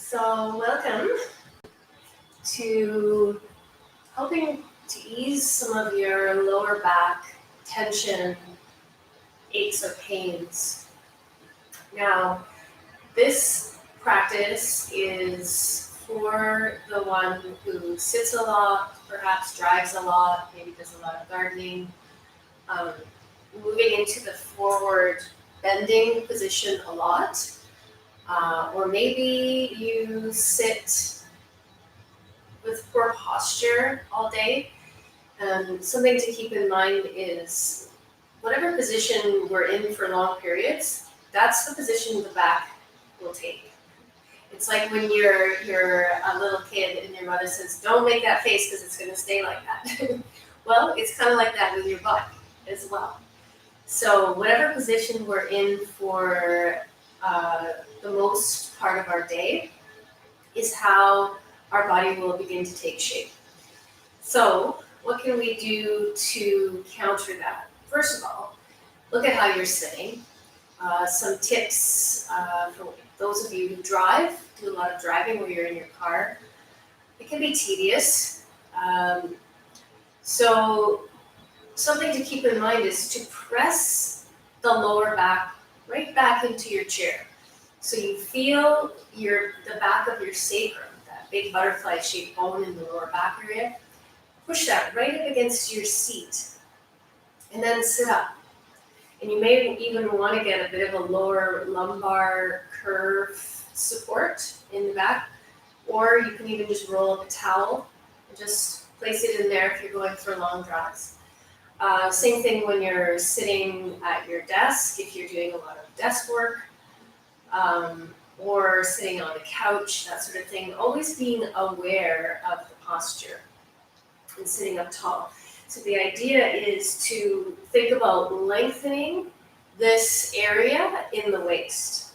So welcome to helping to ease some of your lower back tension, aches or pains. Now, this practice is for the one who sits a lot, perhaps drives a lot, maybe does a lot of gardening, um, moving into the forward bending position a lot. Or maybe you sit with poor posture all day. Something to keep in mind is whatever position we're in for long periods, that's the position the back will take. It's like when you're a little kid and your mother says, "Don't make that face because it's going to stay like that." Well, it's kind of like that with your body as well. So whatever position we're in for the most part of our day is how our body will begin to take shape. So what can we do to counter that? First of all, look at how you're sitting. Some tips for those of you who drive, do a lot of driving where you're in your car. It can be tedious. So something to keep in mind is to press the lower back right back into your chair. So you feel the back of your sacrum, that big butterfly-shaped bone in the lower back area. Push that right up against your seat and then sit up. And you may even want to get a bit of a lower lumbar curve support in the back, or you can even just roll up a towel and just place it in there if you're going for long drives. Same thing when you're sitting at your desk, if you're doing a lot of desk work, or sitting on the couch, that sort of thing. Always being aware of the posture and sitting up tall. So the idea is to think about lengthening this area in the waist.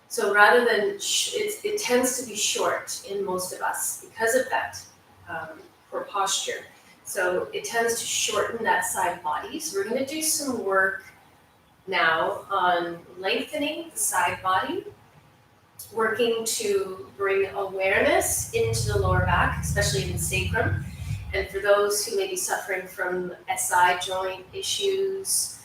So rather than, it tends to be short in most of us because of that poor posture. So it tends to shorten that side body. So we're going to do some work now on lengthening the side body, working to bring awareness into the lower back, especially in the sacrum. And for those who may be suffering from SI joint issues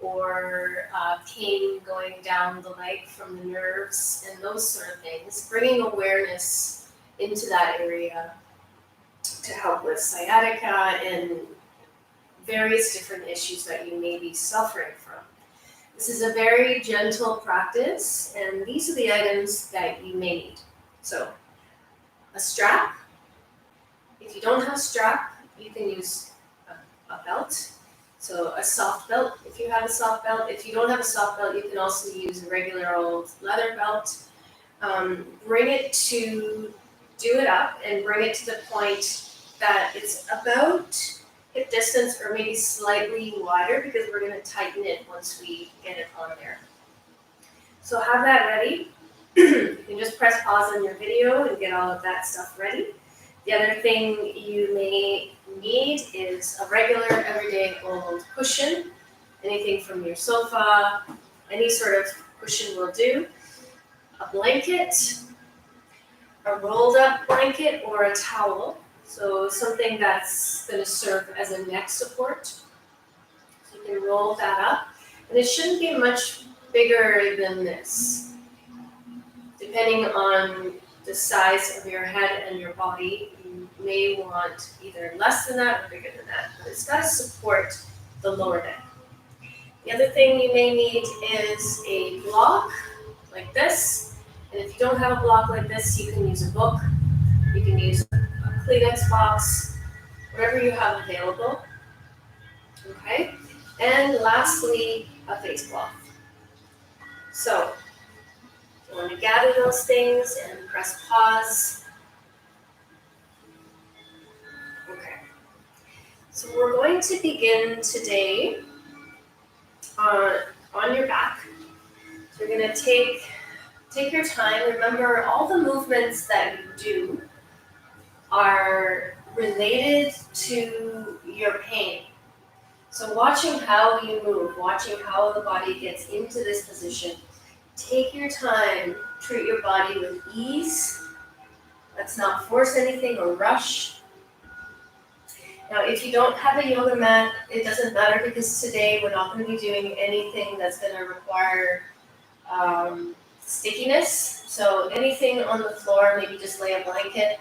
or pain going down the leg from the nerves and those sort of things, bringing awareness into that area to help with sciatica and various different issues that you may be suffering from. This is a very gentle practice, and these are the items that you may need. So, a strap. If you don't have a strap, you can use a belt. So a soft belt, if you have a soft belt. If you don't have a soft belt, you can also use a regular old leather belt. Bring it to, do it up and bring it to the point that it's about hip distance or maybe slightly wider, because we're going to tighten it once we get it on there. So have that ready. You can just press pause on your video and get all of that stuff ready. The other thing you may need is a regular, everyday old cushion. Anything from your sofa, any sort of cushion will do. A blanket, a rolled up blanket, or a towel. So something that's going to serve as a neck support. So you can roll that up. And it shouldn't be much bigger than this. Depending on the size of your head and your body, you may want either less than that or bigger than that. But it's got to support the lower neck. The other thing you may need is a block like this. And if you don't have a block like this, you can use a book. You can use a Kleenex box, whatever you have available. Okay? And lastly, a face cloth. So, you want to gather those things and press pause. Okay. So we're going to begin today on your back. So you're going to take your time. Remember, all the movements that you do are related to your pain. So watching how you move, watching how the body gets into this position, take your time Treat your body with ease. Let's not force anything or rush. Now, if you don't have a yoga mat, it doesn't matter because today we're not going to be doing anything that's going to require stickiness. So anything on the floor, maybe just lay a blanket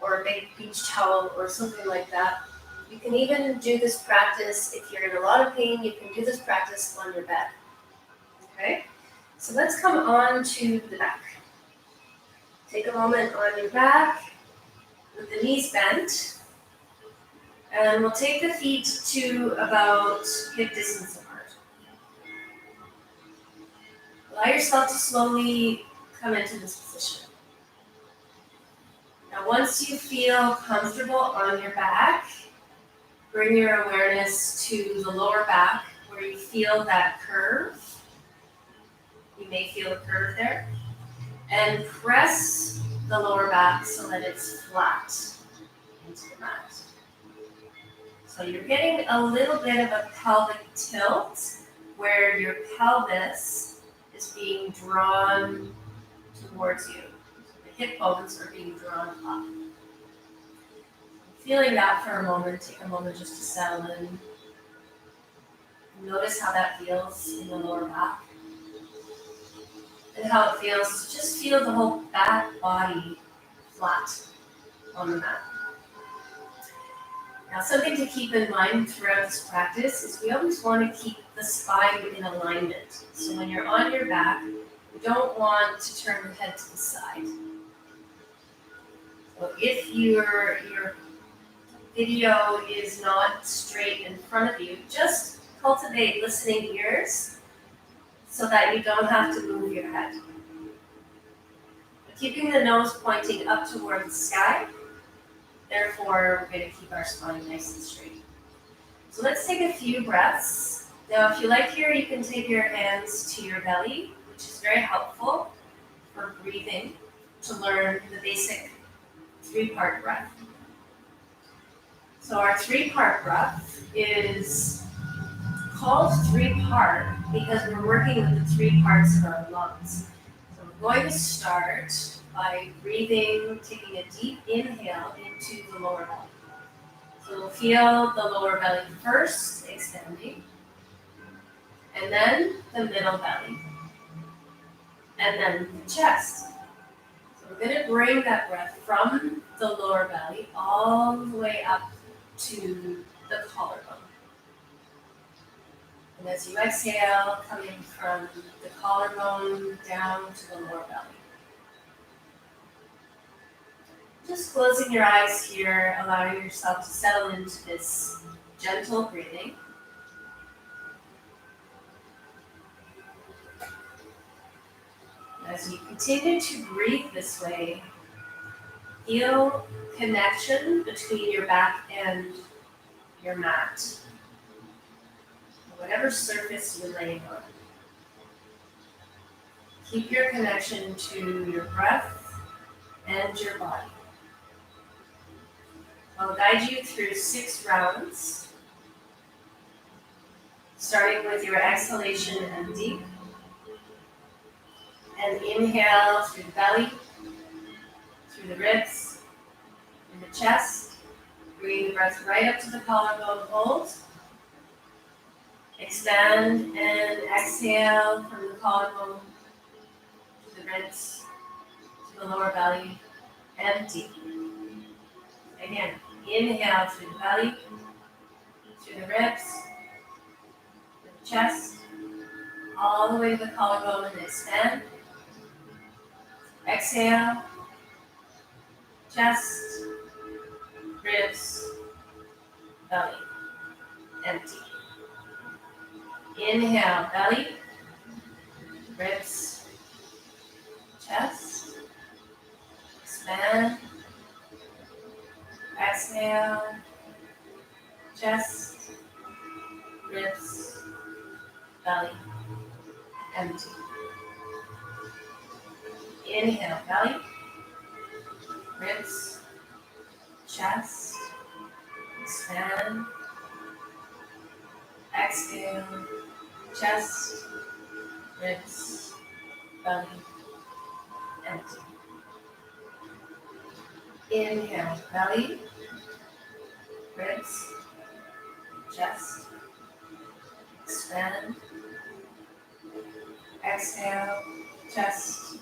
or a big beach towel or something like that. You can even do this practice if you're in a lot of pain. You can do this practice on your bed. Okay? So let's come on to the back. Take a moment on your back with the knees bent. And we'll take the feet to about hip distance apart. Allow yourself to slowly come into this position. Now, once you feel comfortable on your back, bring your awareness to the lower back where you feel that curve. You may feel a curve there. And press the lower back so that it's flat into the mat. So you're getting a little bit of a pelvic tilt where your pelvis is being drawn towards you. The hip bones are being drawn up. Feeling that for a moment, take a moment just to settle in. Notice how that feels in the lower back. And how it feels to just feel the whole back body flat on the mat. Now, something to keep in mind throughout this practice is we always want to keep the spine in alignment. So when you're on your back, you don't want to turn the head to the side. So if your video is not straight in front of you, just cultivate listening ears so that you don't have to move your head. Keeping the nose pointing up toward the sky, therefore we're going to keep our spine nice and straight. So let's take a few breaths. Now if you like here, you can take your hands to your belly, which is very helpful for breathing, to learn the basic 3-part breath. So our 3-part breath is called 3-part because we're working with the 3 parts of our lungs. So we're going to start by breathing, taking a deep inhale into the lower belly. So we'll feel the lower belly first, expanding, and then the middle belly, and then the chest. So we're going to bring that breath from the lower belly all the way up to the collarbone. And as you exhale, coming from the collarbone down to the lower belly. Just closing your eyes here, allowing yourself to settle into this gentle breathing. As you continue to breathe this way, feel connection between your back and your mat, whatever surface you're laying on. Keep your connection to your breath and your body. I'll guide you through 6 rounds, starting with your exhalation and deep. And inhale through the belly, through the ribs, through the chest. Bring the breath right up to the collarbone, hold. Expand and exhale from the collarbone to the ribs, to the lower belly, and deep. Again, inhale through the belly, through the ribs, through the chest, all the way to the collarbone and expand. Exhale, chest, ribs, belly, empty. Inhale, belly, ribs, chest, expand. Exhale, chest, ribs, belly, empty. Inhale, belly, ribs, chest, expand. Exhale, chest, ribs, belly, empty. Inhale, belly, ribs, chest, expand. Exhale, chest,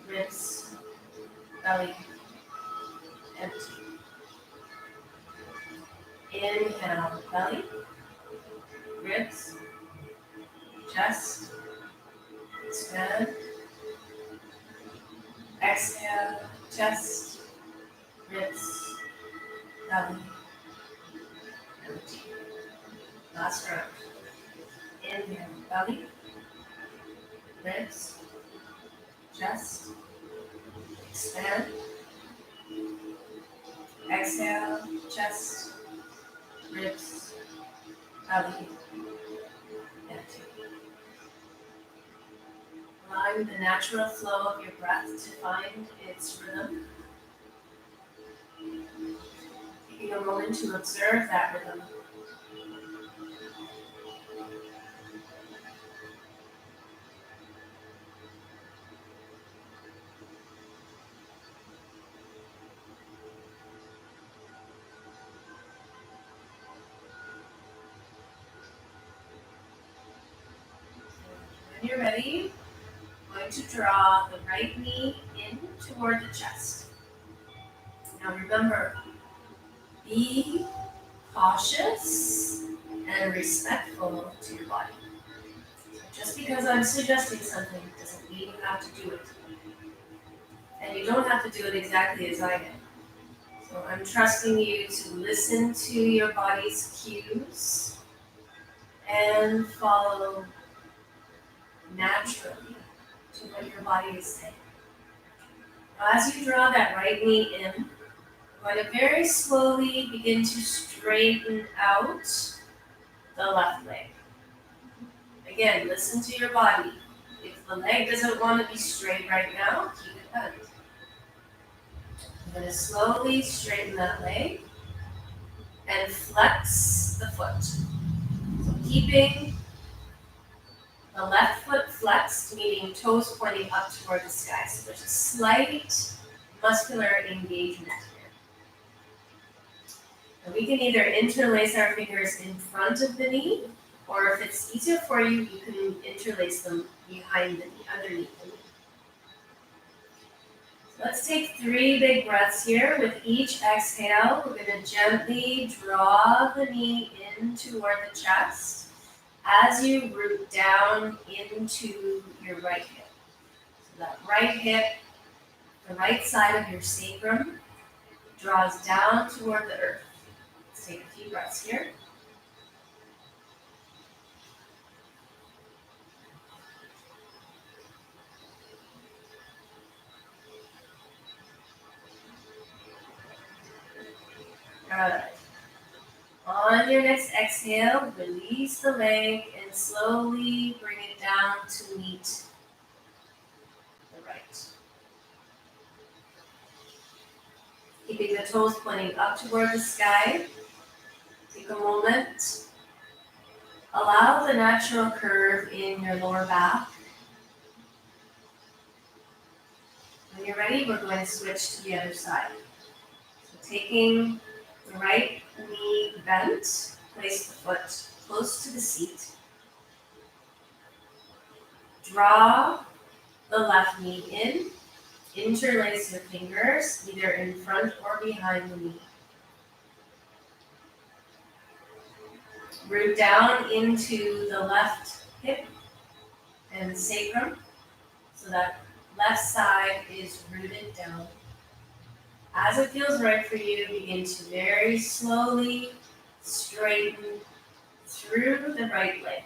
ribs, belly, empty. Inhale, belly, ribs, chest, expand. Exhale, chest, ribs, belly, empty. Last round. Inhale, belly, ribs, chest, expand. Exhale, chest, ribs, belly, empty. Allowing the natural flow of your breath to find its rhythm. Taking a moment to observe that rhythm. When you're ready, I'm going to draw the right knee in toward the chest. Now remember, be cautious and respectful to your body. So just because I'm suggesting something doesn't mean you have to do it. And you don't have to do it exactly as I did. So I'm trusting you to listen to your body's cues and follow naturally to what your body is saying. Now, as you draw that right knee in, I'm going to very slowly begin to straighten out the left leg. Again, listen to your body. If the leg doesn't want to be straight right now, keep it bent. I'm going to slowly straighten that leg and flex the foot. So keeping the left foot flexed, meaning toes pointing up toward the sky. So there's a slight muscular engagement here. And we can either interlace our fingers in front of the knee, or if it's easier for you, you can interlace them behind the knee, underneath the knee. So let's take 3 big breaths here. With each exhale, we're going to gently draw the knee in toward the chest as you root down into your right hip. So that right hip, the right side of your sacrum, draws down toward the earth. Let's take a few breaths here. Good. On your next exhale, release the leg and slowly bring it down to meet the right. Keeping the toes pointing up toward the sky. Take a moment. Allow the natural curve in your lower back. When you're ready, we're going to switch to the other side. So taking the right knee bent, place the foot close to the seat. Draw the left knee in. Interlace your fingers, either in front or behind the knee. Root down into the left hip and sacrum, so that left side is rooted down. As it feels right for you, begin to very slowly straighten through the right leg,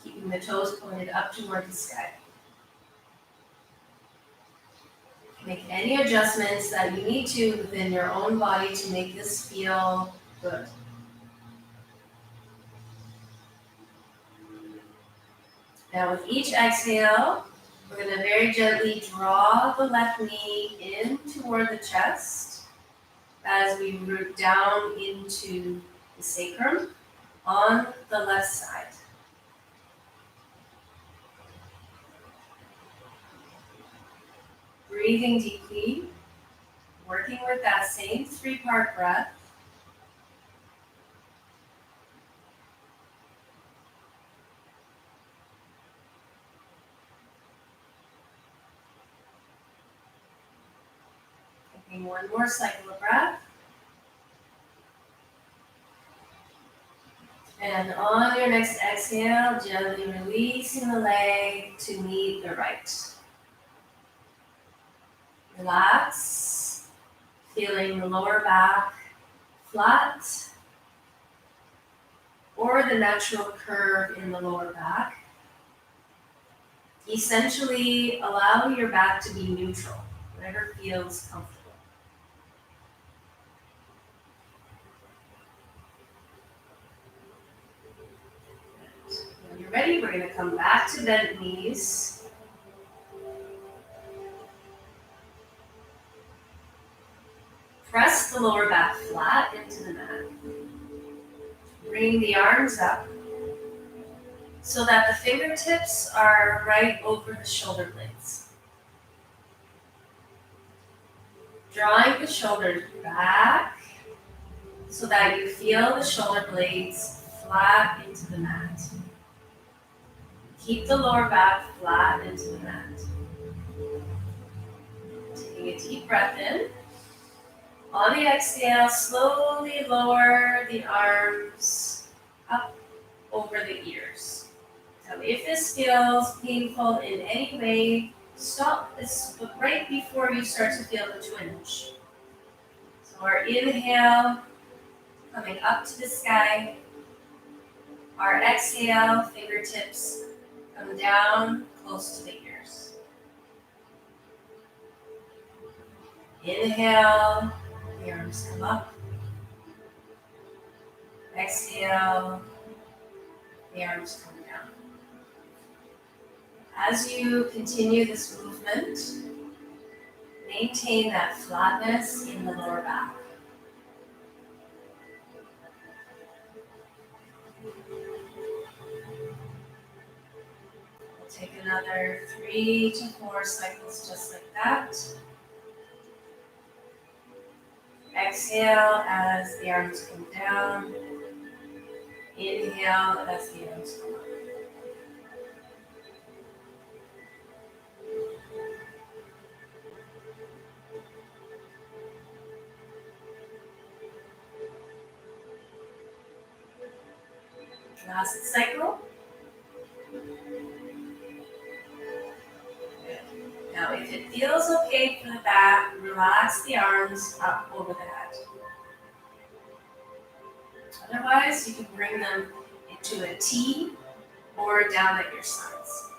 keeping the toes pointed up toward the sky. Make any adjustments that you need to within your own body to make this feel good. Now with each exhale, we're going to very gently draw the left knee in toward the chest as we root down into the sacrum on the left side. Breathing deeply, working with that same 3-part breath. Taking one more cycle of breath. And on your next exhale, gently releasing the leg to meet the right. Relax, feeling the lower back flat or the natural curve in the lower back. Essentially, allow your back to be neutral, whatever feels comfortable. When you're ready, we're going to come back to bent knees. Press the lower back flat into the mat. Bring the arms up so that the fingertips are right over the shoulder blades. Drawing the shoulders back so that you feel the shoulder blades flat into the mat. Keep the lower back flat into the mat. Taking a deep breath in. On the exhale, slowly lower the arms up over the ears. Now, if this feels painful in any way, stop this right before you start to feel the twinge. So our inhale, coming up to the sky. Our exhale, fingertips come down close to the ears. Inhale, the arms come up. Exhale, the arms come down. As you continue this movement, maintain that flatness in the lower back. We'll take another 3 to 4 cycles just like that. Exhale as the arms come down. Inhale as the arms come up. Last cycle. Good. Now, if it feels okay for the back, relax the arms up over the head. Otherwise, you can bring them into a T or down at your sides.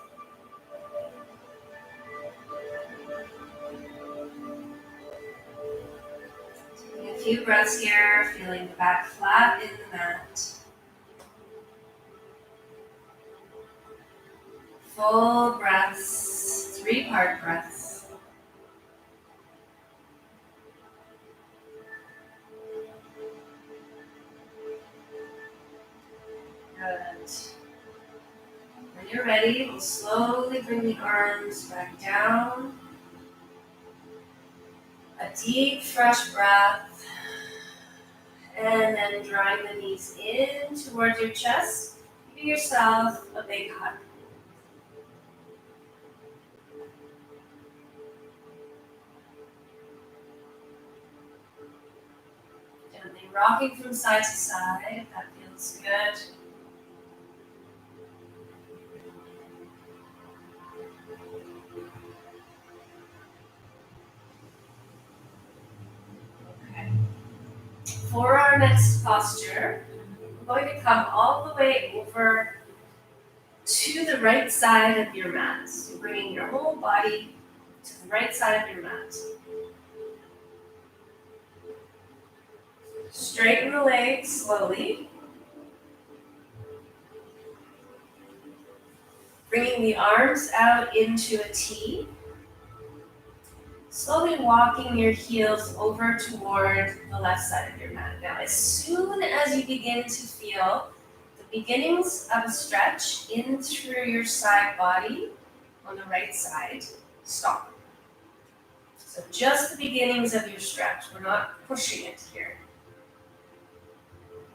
Taking a few breaths here, feeling the back flat in the mat. Full breaths, 3-part breaths. Good. When you're ready, we'll slowly bring the arms back down. A deep, fresh breath. And then drawing the knees in towards your chest. Give yourself a big hug. Gently rocking from side to side. That feels good. Okay. For our next posture, we're going to come all the way over to the right side of your mat. So bringing your whole body to the right side of your mat. Straighten the legs slowly. Bringing the arms out into a T. Slowly walking your heels over toward the left side of your mat. Now, as soon as you begin to feel the beginnings of a stretch in through your side body on the right side, stop. So just the beginnings of your stretch. We're not pushing it here.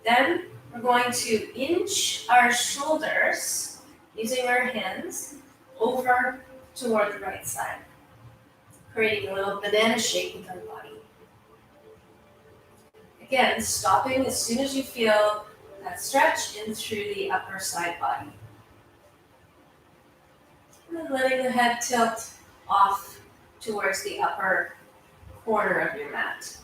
Then we're going to inch our shoulders using our hands over toward the right side, creating a little banana shape with our body. Again, stopping as soon as you feel that stretch in through the upper side body. And then letting the head tilt off towards the upper corner of your mat.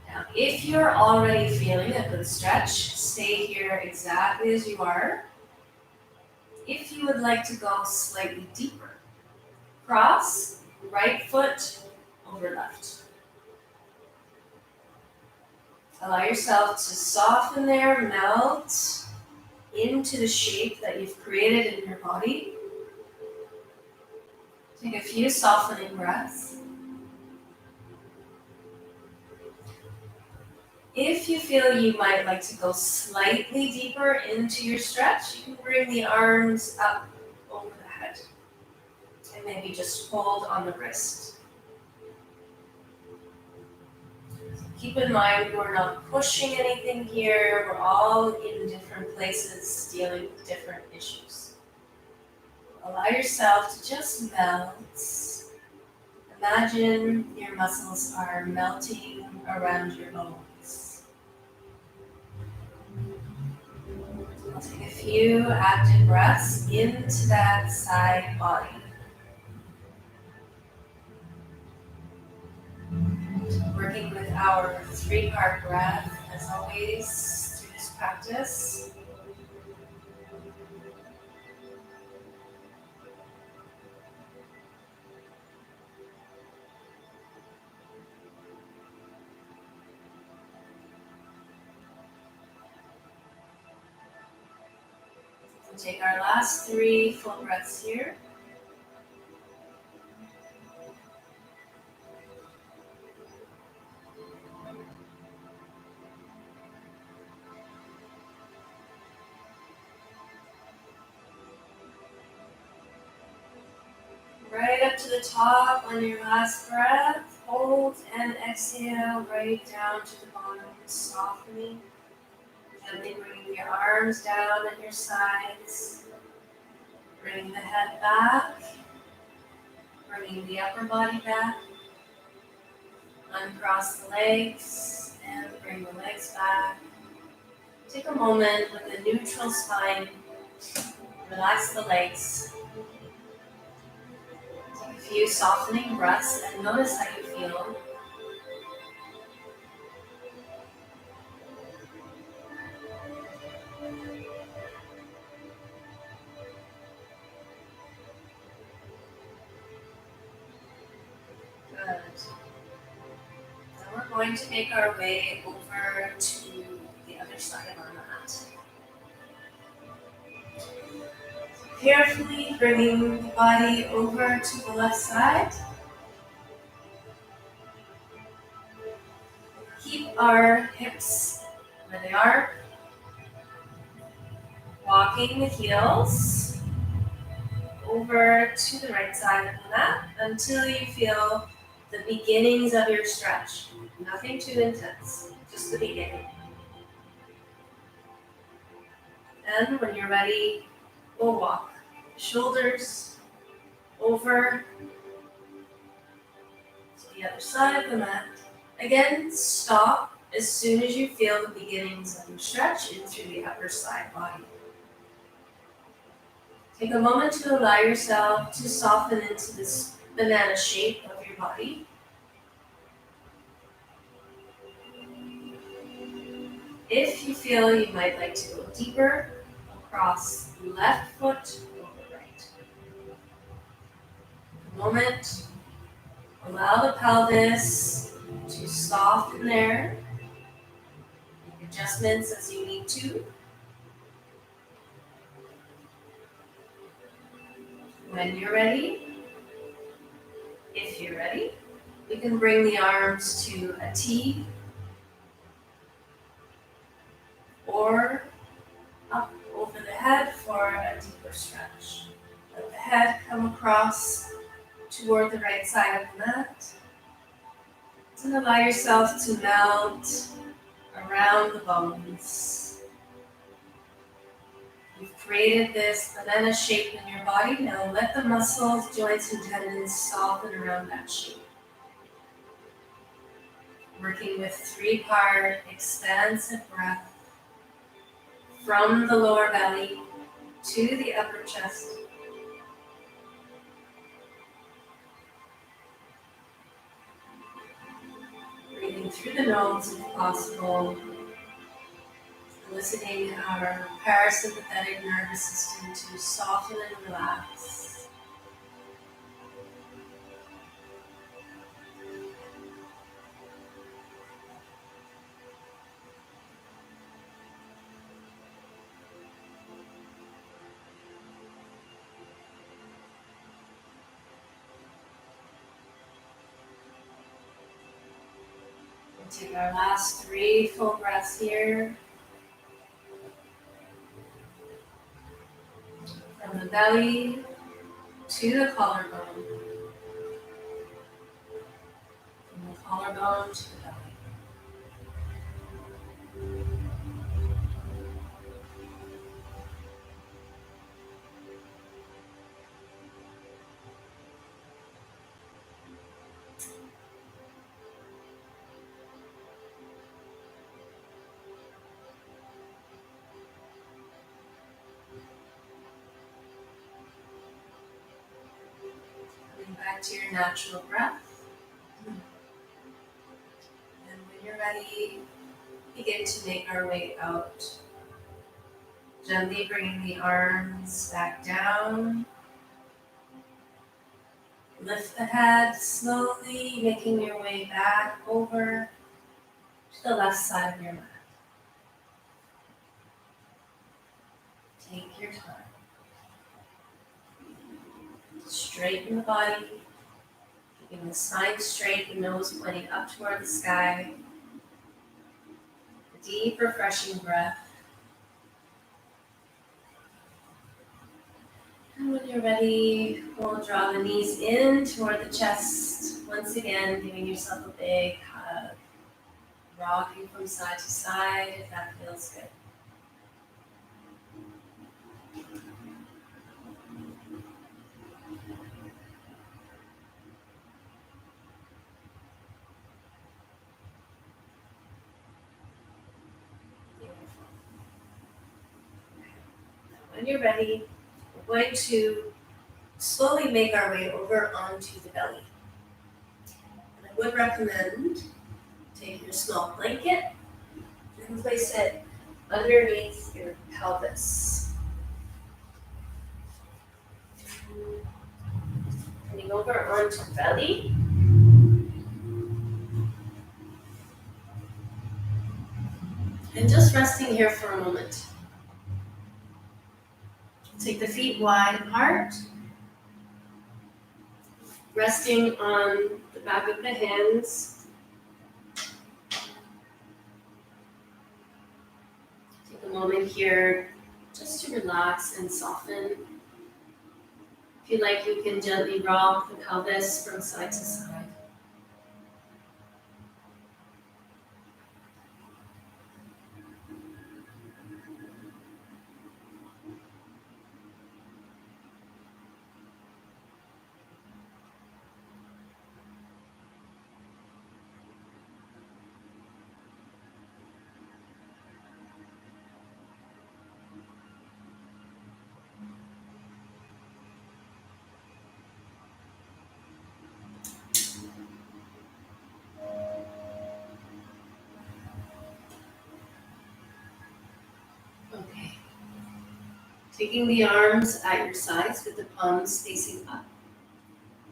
Now, if you're already feeling a good stretch, stay here exactly as you are. If you would like to go slightly deeper, cross right foot over left. Allow yourself to soften there, melt into the shape that you've created in your body. Take a few softening breaths. If you feel you might like to go slightly deeper into your stretch, you can bring the arms up over the head and maybe just hold on the wrist. Keep in mind, we're not pushing anything here. We're all in different places dealing with different issues. Allow yourself to just melt. Imagine your muscles are melting around your bones. I'll take a few active breaths into that side body. Working with our 3-part breath, as always, through this practice. We'll take our last 3 full breaths here. Right up to the top on your last breath. Hold and exhale right down to the bottom, softening. Gently bringing your arms down at your sides. Bringing the head back. Bringing the upper body back. Uncross the legs and bring the legs back. Take a moment with a neutral spine. Relax the legs. Take a few softening breaths and notice how you feel. Good. Now we're going to make our way over to the other side of our mat. Carefully bringing the body over to the left side. Keep our hips where they are. Walking the heels over to the right side of the mat until you feel the beginnings of your stretch. Nothing too intense, just the beginning. And when you're ready, we'll walk shoulders over to the other side of the mat. Again, stop as soon as you feel the beginnings of your stretch in through the upper side body. Take a moment to allow yourself to soften into this banana shape of your body. If you feel you might like to go deeper, cross left foot over right. A moment, allow the pelvis to soften there. Make adjustments as you need to. When you're ready, if you're ready, we can bring the arms to a T or up over the head for a deeper stretch. Let the head come across toward the right side of the mat. And allow yourself to melt around the bones. You've created this banana shape in your body. Now let the muscles, joints, and tendons soften around that shape. Working with 3-part expansive breath from the lower belly to the upper chest. Breathing through the nose if possible, eliciting our parasympathetic nervous system to soften and relax. We'll take our last 3 full breaths here. From the belly to the collarbone. From the collarbone to the belly. Coming back to your natural breath. And when you're ready, begin to make our way out. Gently bringing the arms back down. Lift the head slowly, making your way back over to the left side of your mat. Take your time. Straighten the body, keeping the spine straight, the nose pointing up toward the sky. A deep, refreshing breath. And when you're ready, we'll draw the knees in toward the chest. Once again, giving yourself a big hug. Rocking from side to side if that feels good. When you're ready, we're going to slowly make our way over onto the belly. And I would recommend take your small blanket and place it underneath your pelvis. Coming over onto the belly. And just resting here for a moment. Take the feet wide apart. Resting on the back of the hands. Take a moment here just to relax and soften. If you like, you can gently rock the pelvis from side to side. Okay. Taking the arms at your sides with the palms facing up.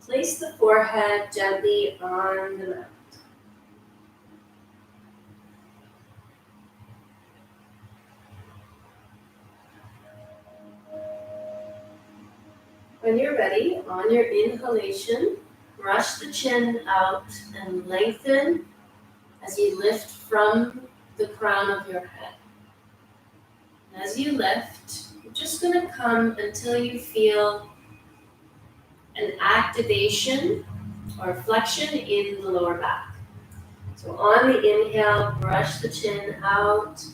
Place the forehead gently on the mat. When you're ready, on your inhalation, brush the chin out and lengthen as you lift from the crown of your head. And as you lift, you're just going to come until you feel an activation or flexion in the lower back. So on the inhale, brush the chin out,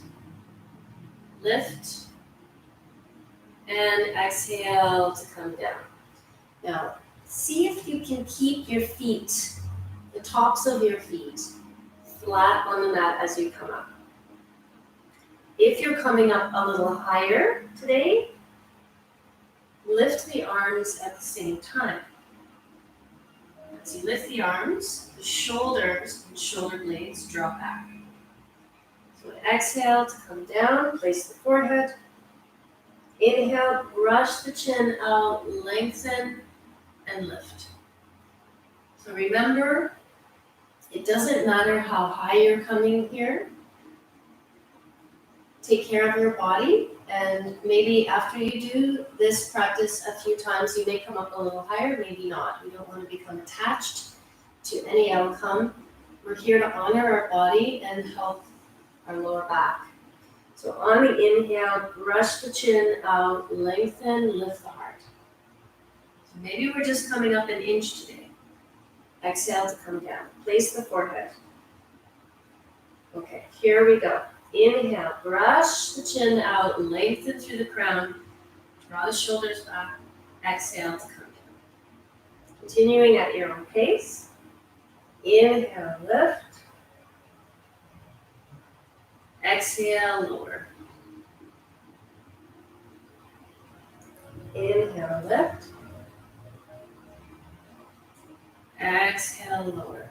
lift, and exhale to come down. Now, see if you can keep your feet, the tops of your feet, flat on the mat as you come up. If you're coming up a little higher today, lift the arms at the same time. As you lift the arms, the shoulders and shoulder blades drop back. So exhale to come down, place the forehead. Inhale, brush the chin out, lengthen, and lift. So remember, it doesn't matter how high you're coming here. Take care of your body, and maybe after you do this practice a few times, you may come up a little higher, maybe not. We don't want to become attached to any outcome. We're here to honor our body and help our lower back. So on the inhale, brush the chin out, lengthen, lift the heart. So maybe we're just coming up an inch today. Exhale to come down. Place the forehead. Okay, here we go. Inhale, brush the chin out, lengthen through the crown, draw the shoulders back. Exhale to come down. Continuing at your own pace. Inhale, lift. Exhale, lower. Inhale, lift. Exhale, lower.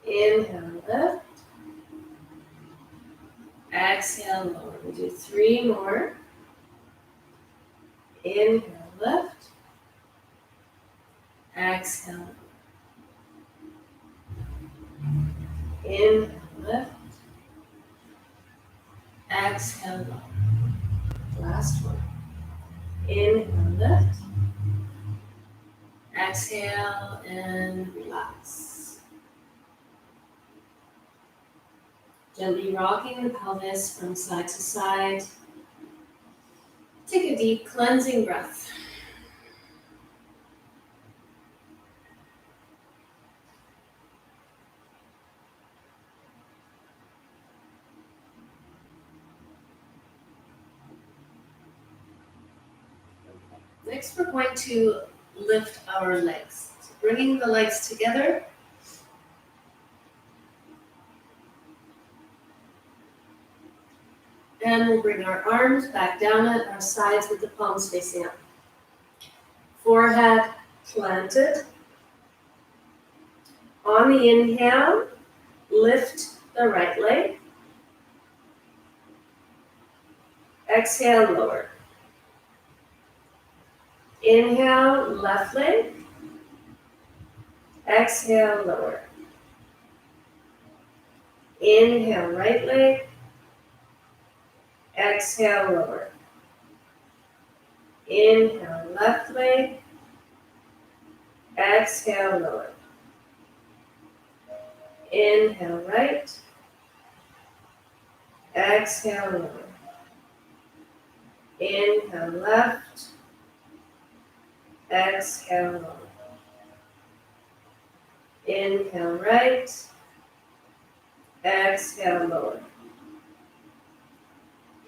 Inhale, lift. Exhale, lower. We'll do 3 more. Inhale, lift. Exhale. Inhale, lift. Exhale, lower. Last one. Inhale, lift. Exhale and relax. Gently rocking the pelvis from side to side. Take a deep cleansing breath. Next, we're going to lift our legs. So bringing the legs together. And we'll bring our arms back down at our sides with the palms facing up. Forehead planted. On the inhale, lift the right leg. Exhale, lower. Inhale, left leg. Exhale, lower. Inhale, right leg. Exhale, lower. Inhale, left leg. Exhale, lower. Inhale, right. Exhale, lower. Inhale, left. Exhale, lower. Inhale, right. Exhale, lower.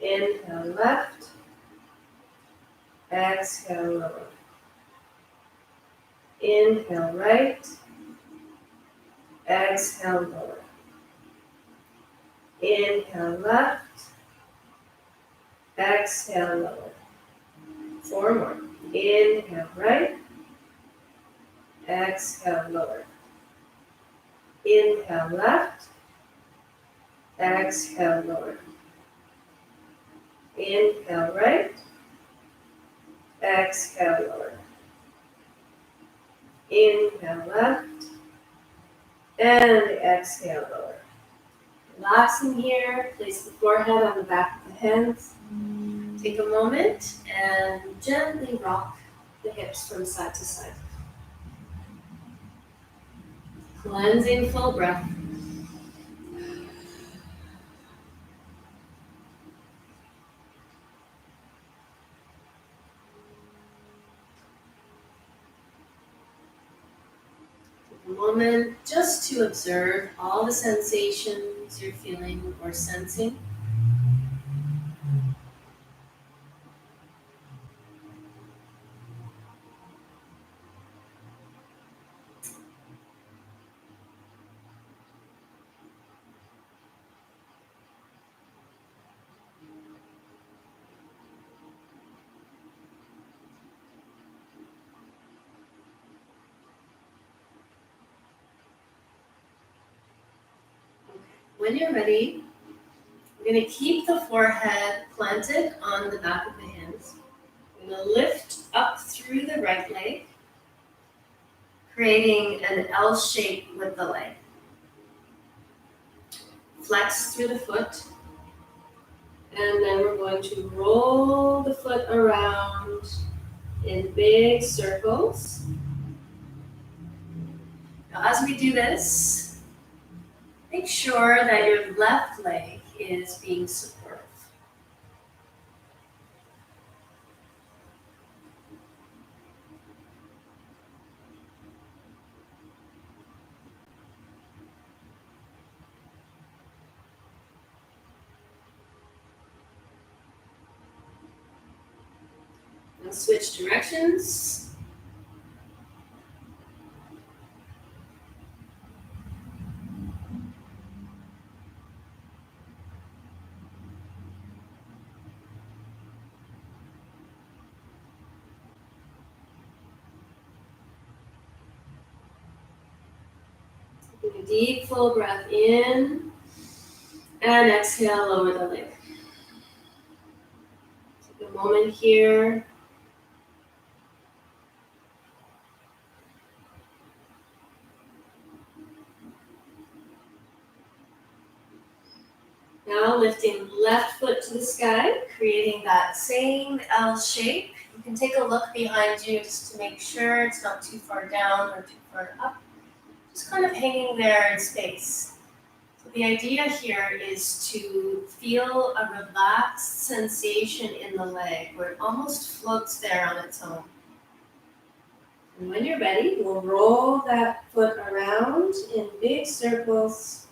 Inhale, left. Exhale, lower. Inhale, right. Exhale, lower. Inhale, left. Exhale, lower. 4 more. Inhale, right. Exhale, lower. Inhale, left. Exhale, lower. Inhale, right. Exhale, lower. Inhale, left. And exhale, lower. Relaxing here. Place the forehead on the back of the hands. Take a moment and gently rock the hips from side to side. Cleansing full breath. moment just to observe all the sensations you're feeling or sensing. When you're ready, we're going to keep the forehead planted on the back of the hands. We're going to lift up through the right leg, creating an L shape with the leg. Flex through the foot, and then we're going to roll the foot around in big circles. Now, as we do this, make sure that your left leg is being supportive. Now switch directions. Take a deep, full breath in, and exhale, lower the leg. Take a moment here. Now lifting left foot to the sky, creating that same L shape. You can take a look behind you just to make sure it's not too far down or too far up. Just kind of hanging there in space. So the idea here is to feel a relaxed sensation in the leg where it almost floats there on its own. And when you're ready, we'll roll that foot around in big circles.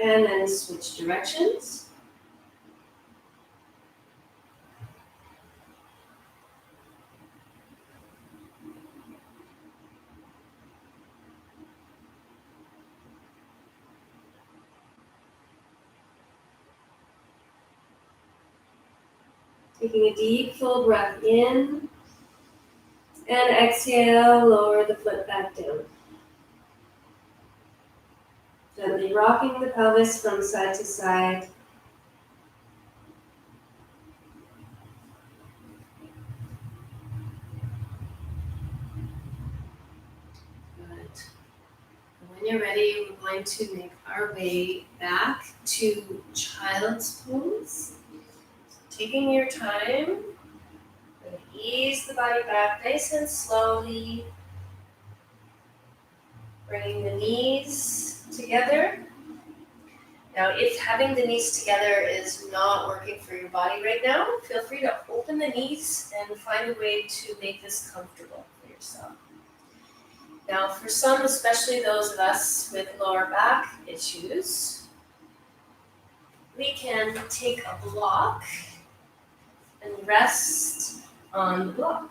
And then switch directions. Taking a deep, full breath in, and exhale, lower the foot back down. Gently rocking the pelvis from side to side. Good. When you're ready, we're going to make our way back to child's pose. So taking your time, ease the body back nice and slowly. Bringing the knees together. Now, if having the knees together is not working for your body right now, feel free to open the knees and find a way to make this comfortable for yourself. Now, for some, especially those of us with lower back issues, we can take a block and rest on the block.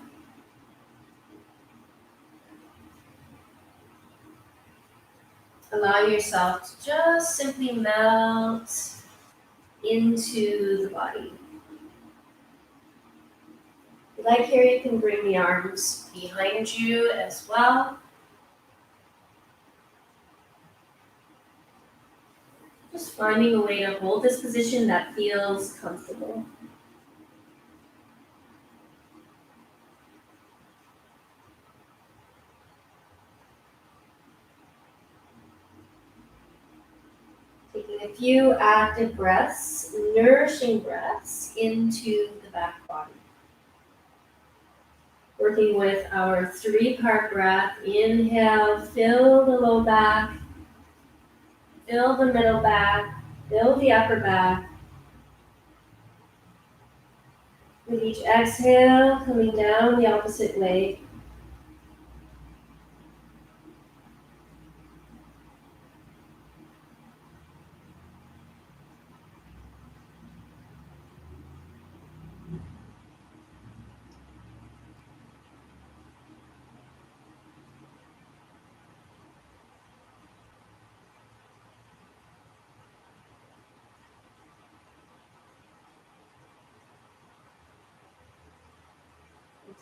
Allow yourself to just simply melt into the body. If you like here, you can bring the arms behind you as well. Just finding a way to hold this position that feels comfortable. Taking a few active breaths, nourishing breaths into the back body. Working with our 3-part breath. Inhale, fill the low back, fill the middle back, fill the upper back. With each exhale, coming down the opposite leg.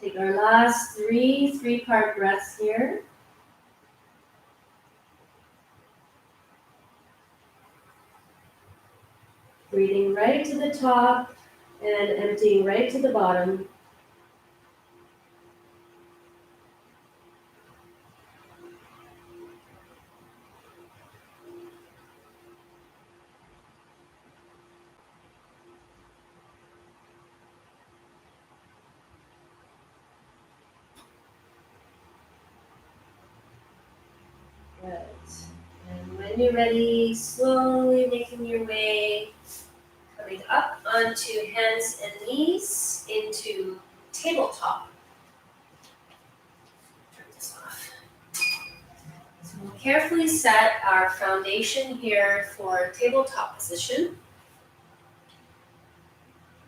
Take our last 3-part breaths here. Breathing right to the top and emptying right to the bottom. Good. And when you're ready, slowly making your way, coming up onto hands and knees into tabletop. Turn this off. So we'll carefully set our foundation here for tabletop position.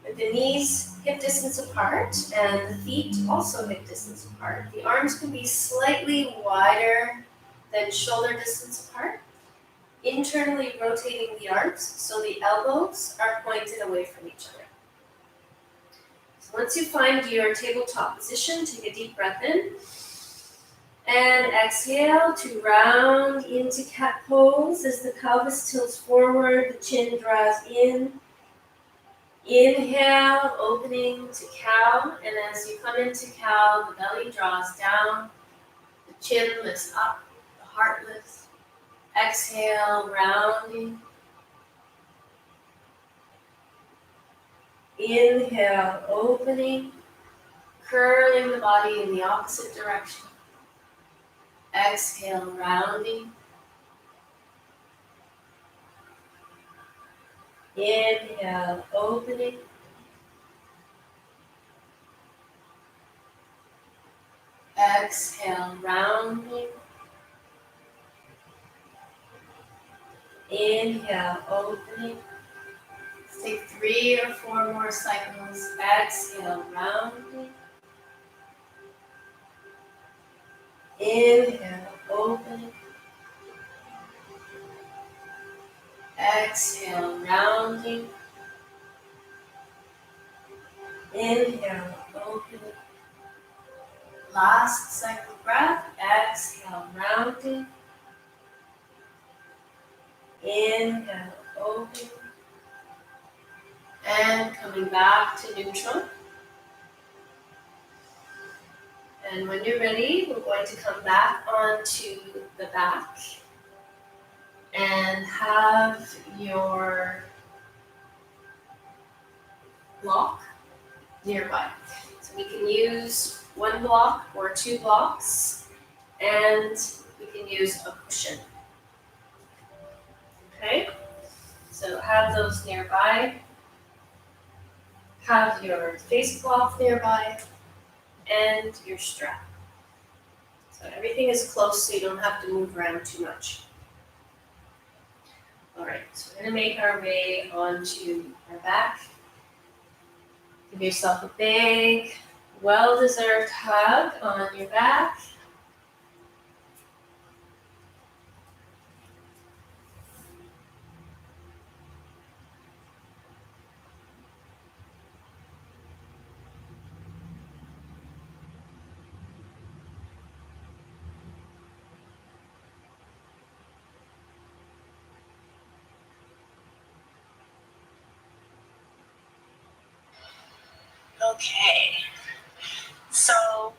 With the knees hip distance apart and the feet also hip distance apart. The arms can be slightly wider than shoulder distance apart. Internally rotating the arms so the elbows are pointed away from each other. So once you find your tabletop position, take a deep breath in. And exhale to round into cat pose as the pelvis tilts forward, the chin draws in. Inhale, opening to cow, and as you come into cow, the belly draws down, the chin lifts up, the heart lifts. Exhale, rounding. Inhale, opening, curling the body in the opposite direction. Exhale, rounding. Inhale, opening. Exhale, rounding. Inhale, opening. Let's take 3 or 4 more cycles. Exhale, rounding. Inhale, opening. Exhale, rounding. Inhale, opening. Last cycle breath. Exhale, rounding. Inhale, opening. And coming back to neutral. And when you're ready, we're going to come back onto the back and have your block nearby. So we can use 1 block or 2 blocks, and we can use a cushion. Okay? So have those nearby. Have your face cloth nearby and your strap. So everything is close so you don't have to move around too much. All right, so we're gonna make our way onto our back. Give yourself a big, well-deserved hug on your back. Okay, so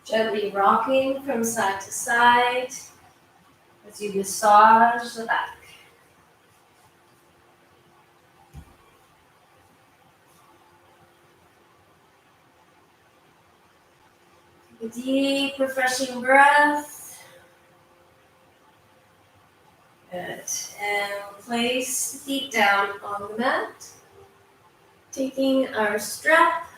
gently rocking from side to side as you massage the back. A deep, refreshing breath. Good. And we'll place the feet down on the mat. Taking our strap.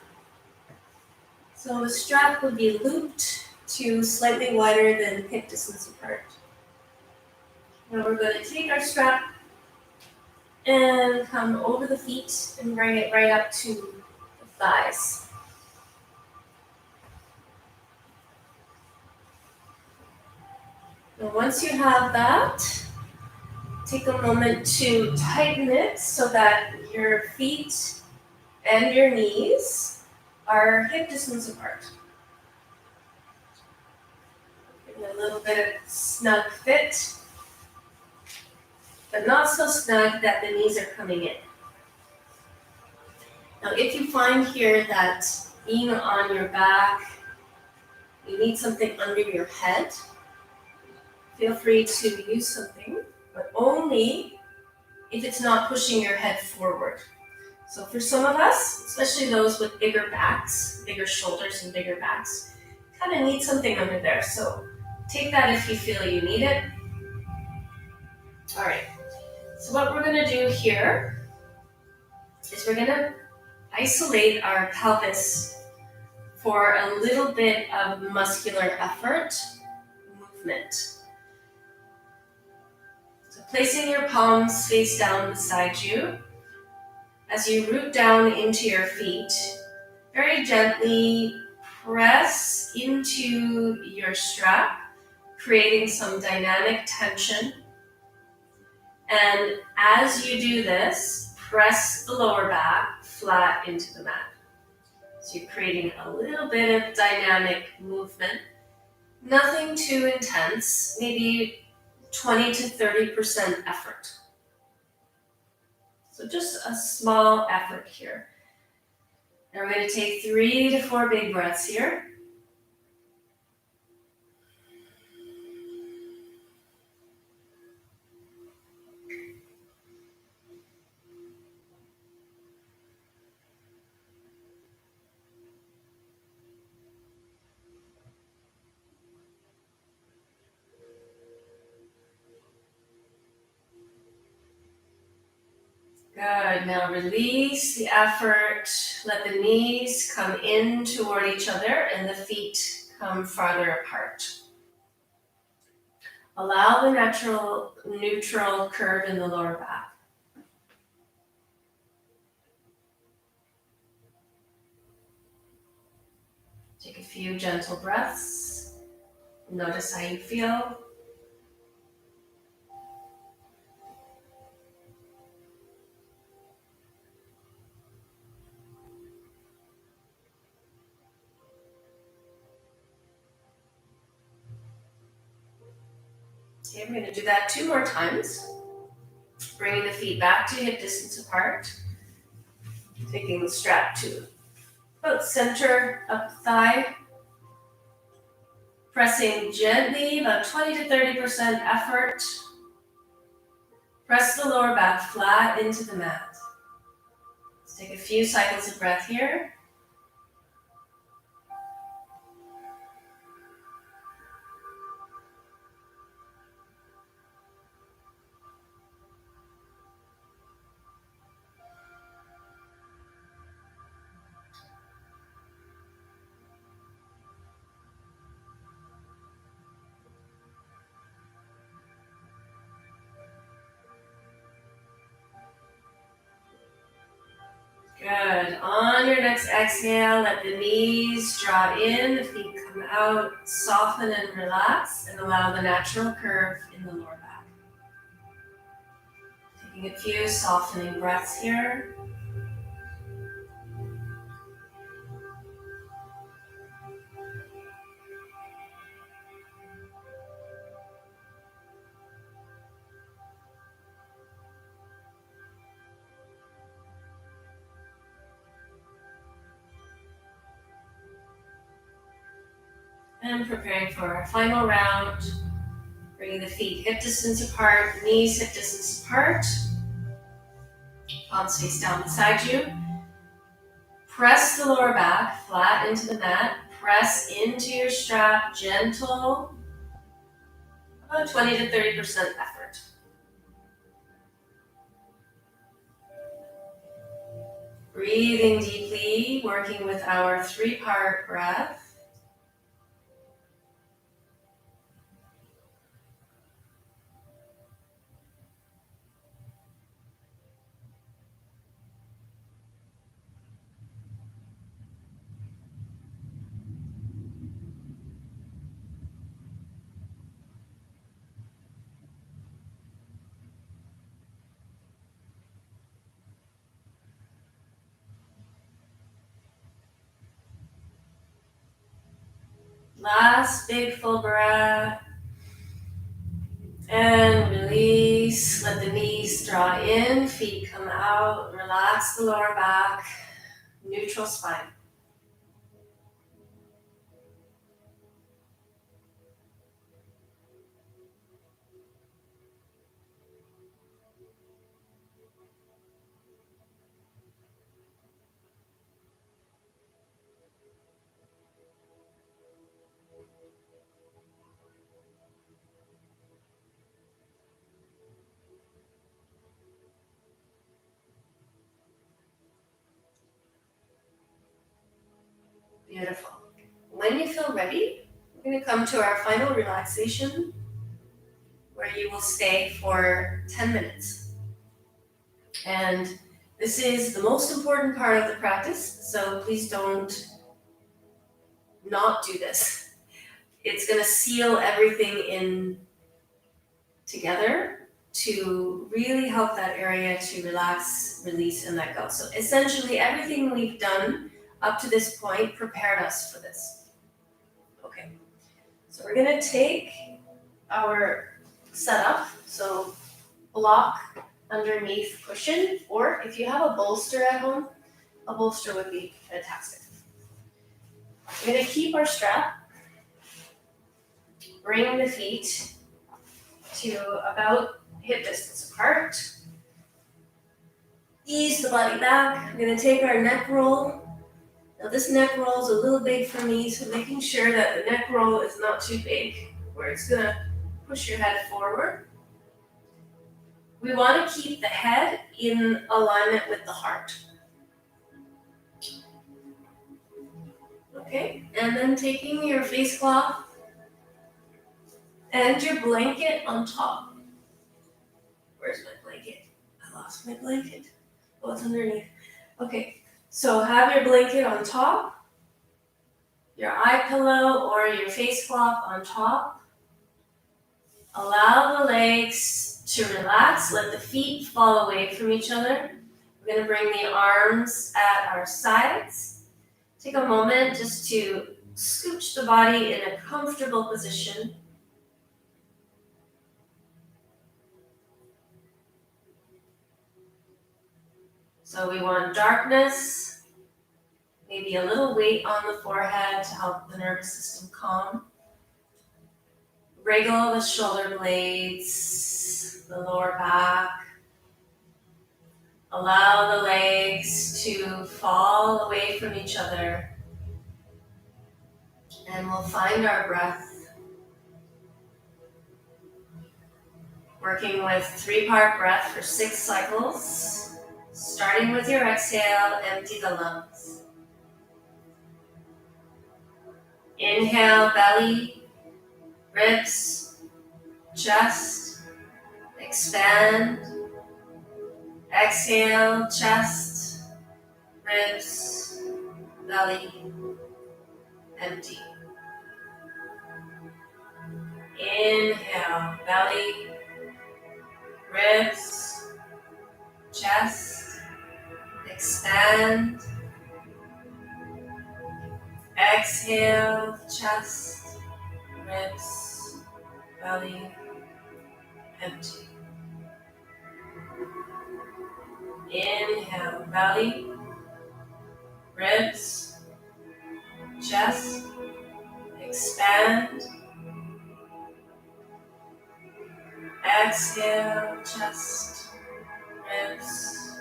So the strap would be looped to slightly wider than hip distance apart. Now we're going to take our strap and come over the feet and bring it right up to the thighs. Now once you have that, take a moment to tighten it so that your feet and your knees are hip distance apart. Give it a little bit of snug fit, but not so snug that the knees are coming in. Now if you find here that being on your back, you need something under your head, feel free to use something, but only if it's not pushing your head forward. So for some of us, especially those with bigger backs, bigger shoulders and bigger backs, kind of need something under there. So take that if you feel you need it. All right, so what we're gonna do here is we're gonna isolate our pelvis for a little bit of muscular effort, movement. So placing your palms face down beside you, as you root down into your feet, very gently press into your strap, creating some dynamic tension. And as you do this, press the lower back flat into the mat. So you're creating a little bit of dynamic movement. Nothing too intense, maybe 20 to 30% effort. So just a small effort here. Now we're going to take 3 to 4 big breaths here. Good, now release the effort. Let the knees come in toward each other and the feet come farther apart. Allow the natural neutral curve in the lower back. Take a few gentle breaths. Notice how you feel. Okay, I'm going to do that 2 more times. Bringing the feet back to hip distance apart. Taking the strap to about center of the thigh. Pressing gently, about 20 to 30% effort. Press the lower back flat into the mat. Let's take a few cycles of breath here. Good. On your next exhale, let the knees draw in, the feet come out, soften and relax, and allow the natural curve in the lower back. Taking a few softening breaths here. And preparing for our final round. Bringing the feet hip distance apart, knees hip distance apart. Palms face down beside you. Press the lower back flat into the mat. press into your strap, gentle, about 20 to 30% effort. Breathing deeply, working with our 3-part breath. Last big full breath. And release. Let the knees draw in, feet come out. Relax the lower back. Neutral spine. Beautiful. When you feel ready, we're going to come to our final relaxation where you will stay for 10 minutes. And this is the most important part of the practice, so please don't not do this. It's going to seal everything in together to really help that area to relax, release, and let go. So essentially everything we've done up to this point prepared us for this. Okay, so we're going to take our setup, so block underneath cushion, or if you have a bolster at home, a bolster would be fantastic. We're going to keep our strap, bring the feet to about hip distance apart. Ease the body back. We're going to take our neck roll. Now this neck roll is a little big for me, so making sure that the neck roll is not too big, where it's going to push your head forward. We want to keep the head in alignment with the heart. Okay, and then taking your face cloth and your blanket on top. Where's my blanket? I lost my blanket. Oh, it's underneath. Okay, so have your blanket on top, your eye pillow or your face cloth on top. Allow the legs to relax. Let the feet fall away from each other. We're going to bring the arms at our sides. Take a moment just to scooch the body in a comfortable position. So we want darkness, maybe a little weight on the forehead to help the nervous system calm. Wriggle the shoulder blades, the lower back. Allow the legs to fall away from each other. And we'll find our breath. Working with 3-part breath for 6 cycles. Starting with your exhale, empty the lungs. Inhale, belly, ribs, chest, expand. Exhale, chest, ribs, belly, empty. Inhale, belly, ribs, chest, expand. Exhale, chest, ribs, belly, empty. Inhale, belly, ribs, chest, expand. Exhale, chest, ribs,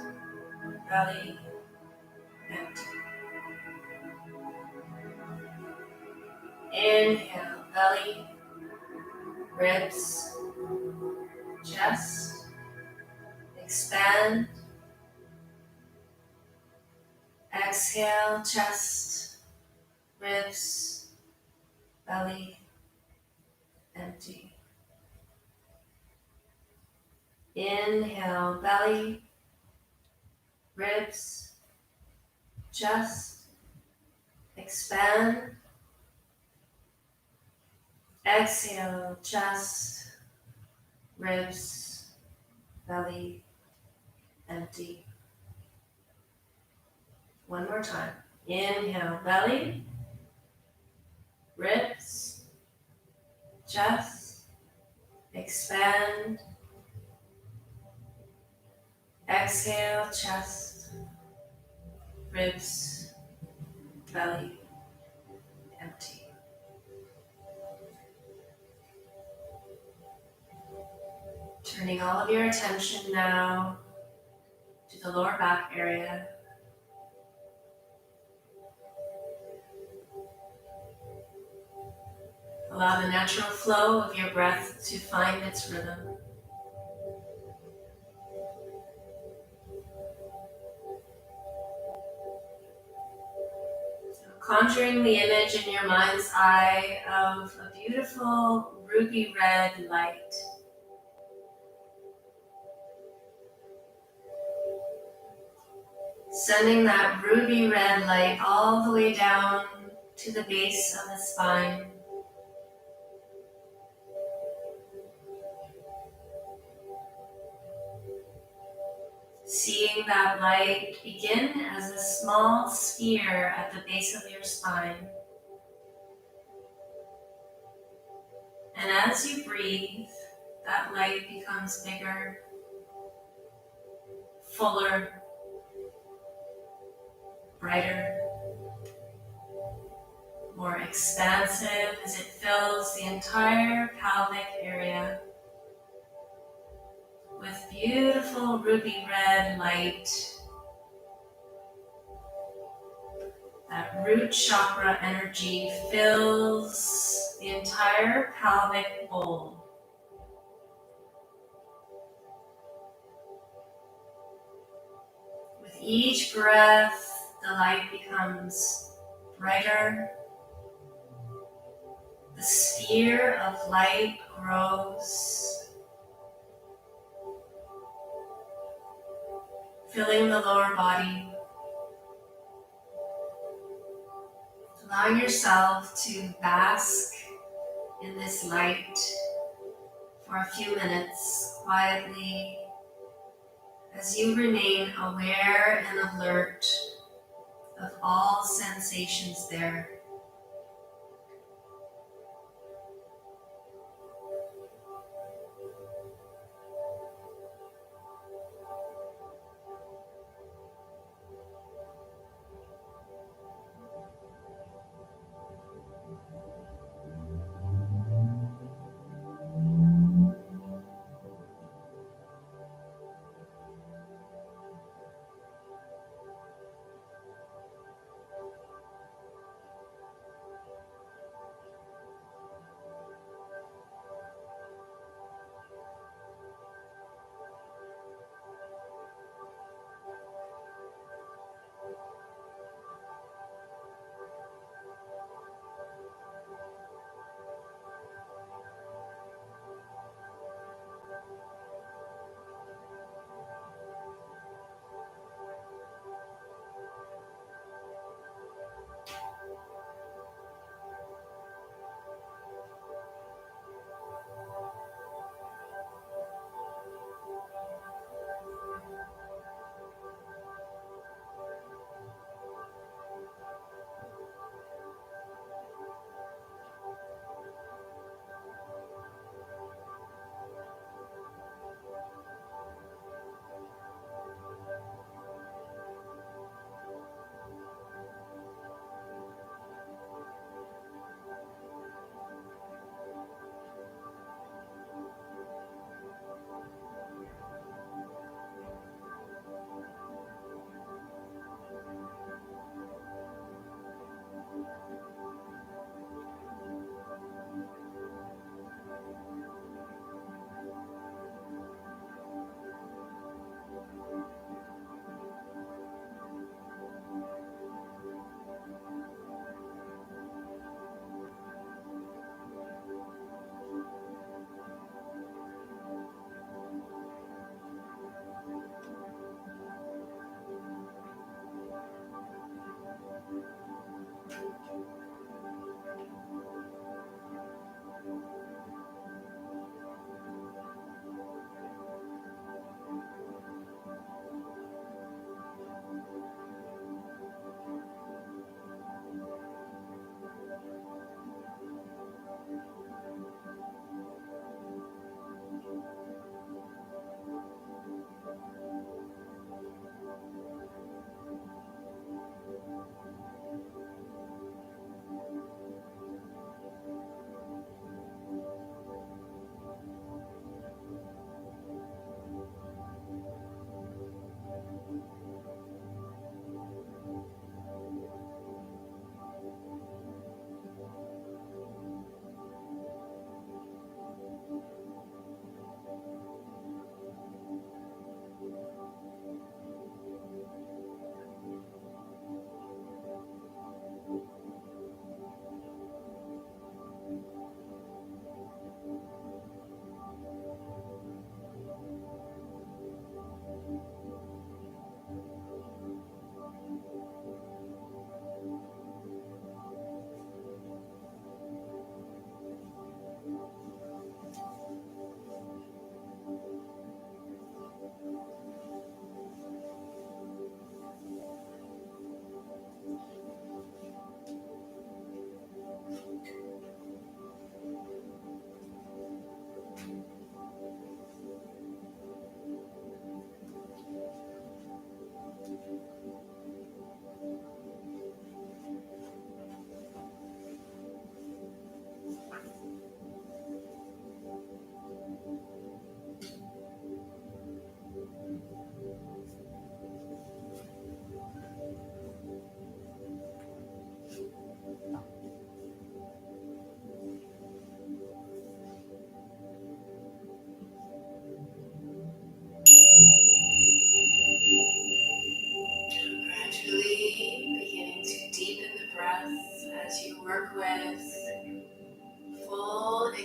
belly, empty. Inhale, belly, ribs, chest, expand. Exhale, chest, ribs, belly, empty. Inhale, belly, ribs, chest, expand. Exhale, chest, ribs, belly, empty. One more time. Inhale, belly, ribs, chest, expand. Exhale, chest, ribs, belly, empty. Turning all of your attention now to the lower back area. Allow the natural flow of your breath to find its rhythm. Conjuring the image in your mind's eye of a beautiful ruby red light. Sending that ruby red light all the way down to the base of the spine. Seeing that light begin as a small sphere at the base of your spine. And as you breathe, that light becomes bigger, fuller, brighter, more expansive as it fills the entire pelvic area with beautiful ruby red light. That root chakra energy fills the entire pelvic bowl. With each breath, the light becomes brighter. The sphere of light grows, filling the lower body. Allow yourself to bask in this light for a few minutes quietly as you remain aware and alert of all sensations there.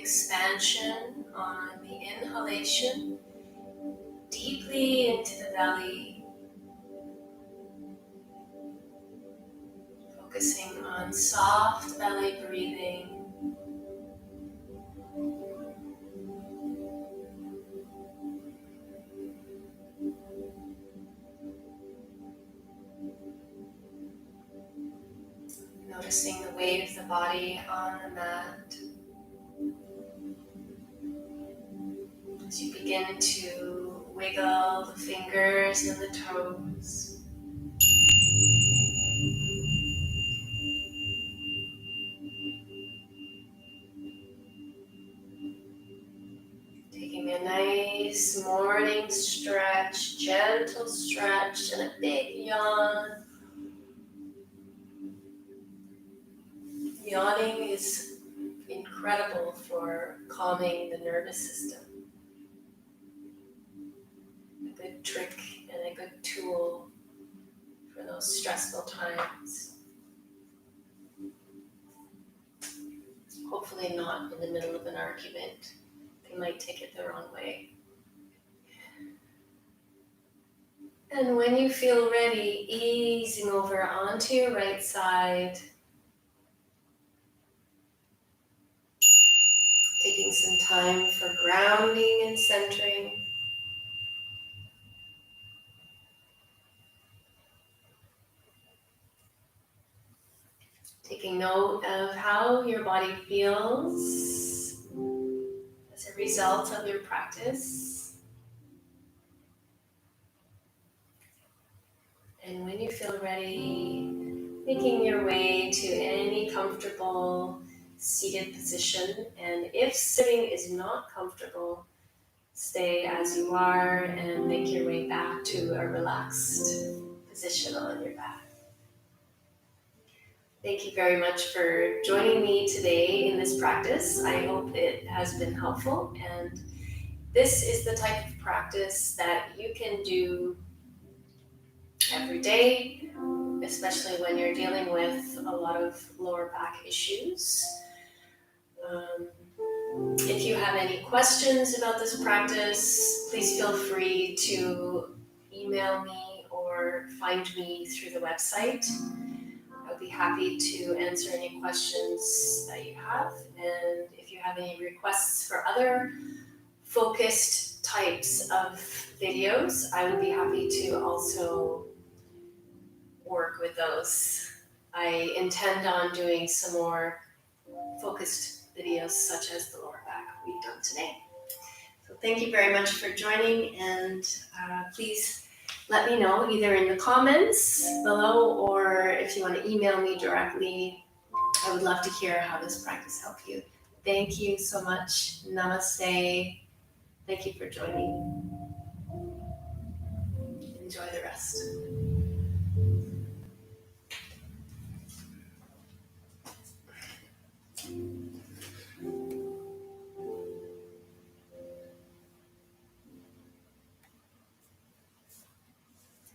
expansion on the inhalation, deeply into the belly, focusing on soft belly breathing. Noticing the weight of the body on the mat. As you begin to wiggle the fingers and the toes. Taking a nice morning stretch, gentle stretch, and a big yawn. Yawning is incredible for calming the nervous system. A good trick and a good tool for those stressful times. Hopefully not in the middle of an argument. They might take it the wrong way. And when you feel ready, easing over onto your right side, taking some time for grounding and centering. Taking note of how your body feels as a result of your practice. And when you feel ready, making your way to any comfortable seated position. And if sitting is not comfortable, stay as you are and make your way back to a relaxed position on your back. Thank you very much for joining me today in this practice. I hope it has been helpful, and this is the type of practice that you can do every day, especially when you're dealing with a lot of lower back issues. If you have any questions about this practice, please feel free to email me or find me through the website. I'll be happy to answer any questions that you have. And if you have any requests for other focused types of videos, I would be happy to also work with those. I intend on doing some more focused videos such as the lower back we've done today. So thank you very much for joining, and please let me know either in the comments below or if you want to email me directly. I would love to hear how this practice helped you. Thank you so much. Namaste. Thank you for joining. Enjoy the rest.